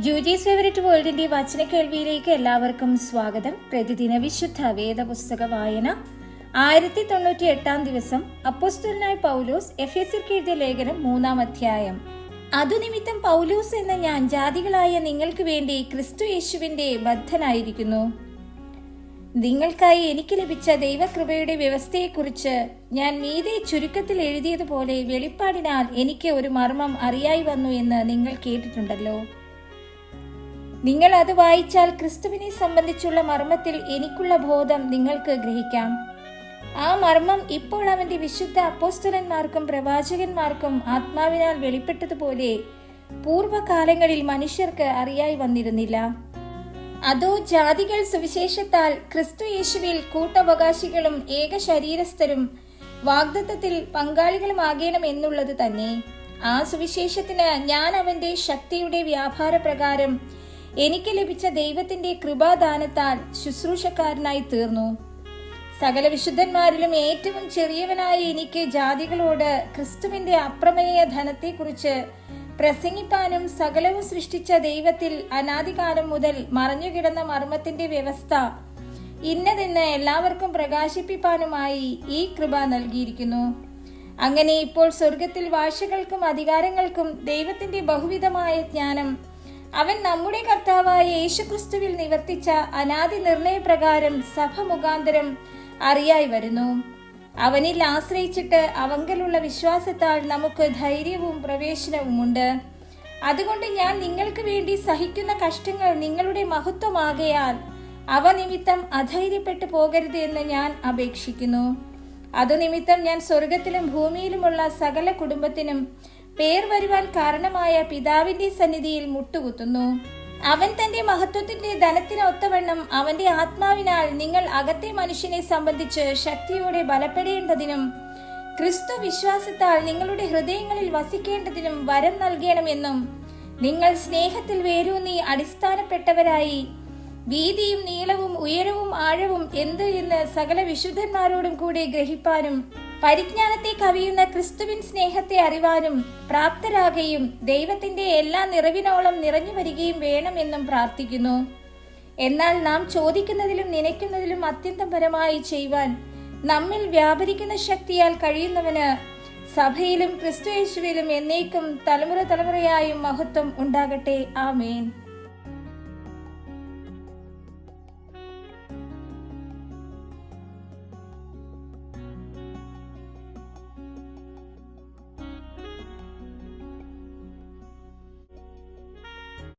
ജൂജീസ് favourite വേൾഡിന്റെ വചന കേൾവിയിലേക്ക് എല്ലാവർക്കും സ്വാഗതം. പ്രതിദിന വിശുദ്ധ വേദപുസ്തക വായന 1098 ദിവസം. അപ്പോസ്തലനായ പൗലോസ് എഫെസ്യർക്ക് എഴുതിയ ലേഖനം 3-ാം അധ്യായം. അതുനിമിത്തം പൗലോസ് എന്ന ഞാൻ ജാതികളായ നിങ്ങൾക്ക് വേണ്ടി ക്രിസ്തു യേശുവിന്റെ ബദ്ധനായിരിക്കുന്നു. നിങ്ങൾക്കായി എനിക്ക് ലഭിച്ച ദൈവകൃപയുടെ വ്യവസ്ഥയെക്കുറിച്ച് ഞാൻ മീതെ ചുരുക്കത്തിൽ എഴുതിയതുപോലെ വെളിപ്പാടിനാൽ എനിക്ക് ഒരു മർമ്മം അറിയായി വന്നു എന്ന് നിങ്ങൾ കേട്ടിട്ടുണ്ടല്ലോ. നിങ്ങൾ അത് വായിച്ചാൽ ക്രിസ്തുവിനെ സംബന്ധിച്ചുള്ള മർമ്മത്തിൽ എനിക്കുള്ള ബോധം നിങ്ങൾക്ക് ഗ്രഹിക്കാം. ആ മർമ്മം ഇപ്പോൾ അവന്റെ വിശുദ്ധ അപ്പോസ്തലന്മാർക്കും പ്രവാചകന്മാർക്കും ആത്മാവിനാൽ വെളിപ്പെട്ടതുപോലെ പൂർവ്വകാലങ്ങളിൽ മനുഷ്യർക്ക് അറിയായി വന്നിരുന്നില്ല. അതോ ജാതികൾ സുവിശേഷത്താൽ ക്രിസ്തു യേശുവിൽ കൂട്ടവകാശികളും ഏക ശരീരസ്ഥരും വാഗ്ദത്തത്തിൽ പങ്കാളികളുമാകണം എന്നുള്ളത് തന്നെ. ആ സുവിശേഷത്തിന് ഞാൻ അവന്റെ ശക്തിയുടെ വ്യാപാര പ്രകാരം എനിക്ക് ലഭിച്ച ദൈവത്തിന്റെ കൃപാദാനത്താൽ ശുശ്രൂഷക്കാരനായി തീർന്നു. സകല വിശുദ്ധന്മാരിലും ഏറ്റവും ചെറിയവനായ എനിക്ക് ജാതികളോട് ക്രിസ്തുവിന്റെ അപ്രമേയ ധനത്തെക്കുറിച്ച് പ്രസംഗിപ്പാനും സകലവും സൃഷ്ടിച്ച ദൈവത്തിൽ അനാദികാലം മുതൽ മറഞ്ഞുകിടന്ന മർമ്മത്തിന്റെ വ്യവസ്ഥ ഇന്നതെന്ന് എല്ലാവർക്കും പ്രകാശിപ്പിപ്പാനുമായി ഈ കൃപ നൽകിയിരിക്കുന്നു. അങ്ങനെ ഇപ്പോൾ സ്വർഗത്തിൽ ഭാഷകൾക്കും അധികാരങ്ങൾക്കും ദൈവത്തിന്റെ ബഹുവിധമായ ജ്ഞാനം അവൻ നമ്മുടെ കർത്താവായ യേശുക്രിസ്തുവിൽ നിവർത്തിച്ച അനാദി നിർണയപ്രകാരം സഭ മുഖാന്തരം അറിയായി വരുന്നു. അവനിൽ ആശ്രയിച്ചിട്ട് അവങ്കലുള്ള വിശ്വാസത്താൽ നമുക്ക് ധൈര്യവും പ്രവേശനവുമുണ്ട്. അതുകൊണ്ട് ഞാൻ നിങ്ങൾക്ക് വേണ്ടി സഹിക്കുന്ന കഷ്ടങ്ങൾ നിങ്ങളുടെ മഹത്വമാകയാൽ അവ നിമിത്തം അധൈര്യപ്പെട്ടു പോകരുത് എന്ന് ഞാൻ അപേക്ഷിക്കുന്നു. അതുനിമിത്തം ഞാൻ സ്വർഗത്തിലും ഭൂമിയിലുമുള്ള സകല കുടുംബത്തിനും പേർ വരുവാൻ കാരണമായ പിതാവിന്റെ സന്നിധിയിൽ മുട്ടുകുത്തുന്നു. അവൻ തന്റെ മഹത്വത്തിന്റെ ധനത്തിന് ഒത്തവണ്ണം അവന്റെ ആത്മാവിനാൽ നിങ്ങൾ അകത്തെ മനുഷ്യനെ സംബന്ധിച്ച് ശക്തിയോടെ ബലപ്പെടേണ്ടതിനും ക്രിസ്തു വിശ്വാസത്താൽ നിങ്ങളുടെ ഹൃദയങ്ങളിൽ വസിക്കേണ്ടതിനും വരം നൽകണമെന്നും നിങ്ങൾ സ്നേഹത്തിൽ വേരൂന്നി അടിസ്ഥാനപ്പെട്ടവരായി വീതിയും നീളവും ഉയരവും ആഴവും എന്ത് എന്ന് സകല വിശുദ്ധന്മാരോടും കൂടി ഗ്രഹിപ്പാനും പരിജ്ഞാനത്തെ കവിയുന്ന ക്രിസ്തുവിൻ സ്നേഹത്തെ അറിവാനും പ്രാപ്തരാകുകയും ദൈവത്തിന്റെ എല്ലാ നിറവിനോളം നിറഞ്ഞു വരികയും വേണമെന്നും പ്രാർത്ഥിക്കുന്നു. എന്നാൽ നാം ചോദിക്കുന്നതിലും നനയ്ക്കുന്നതിലും അത്യന്തം പരമായി ചെയ്യുവാൻ നമ്മിൽ വ്യാപരിക്കുന്ന ശക്തിയാൽ കഴിയുന്നവന് സഭയിലും ക്രിസ്തു യേശുവിലും എന്നേക്കും തലമുറ തലമുറയായും മഹത്വം ഉണ്ടാകട്ടെ. ആമേൻ.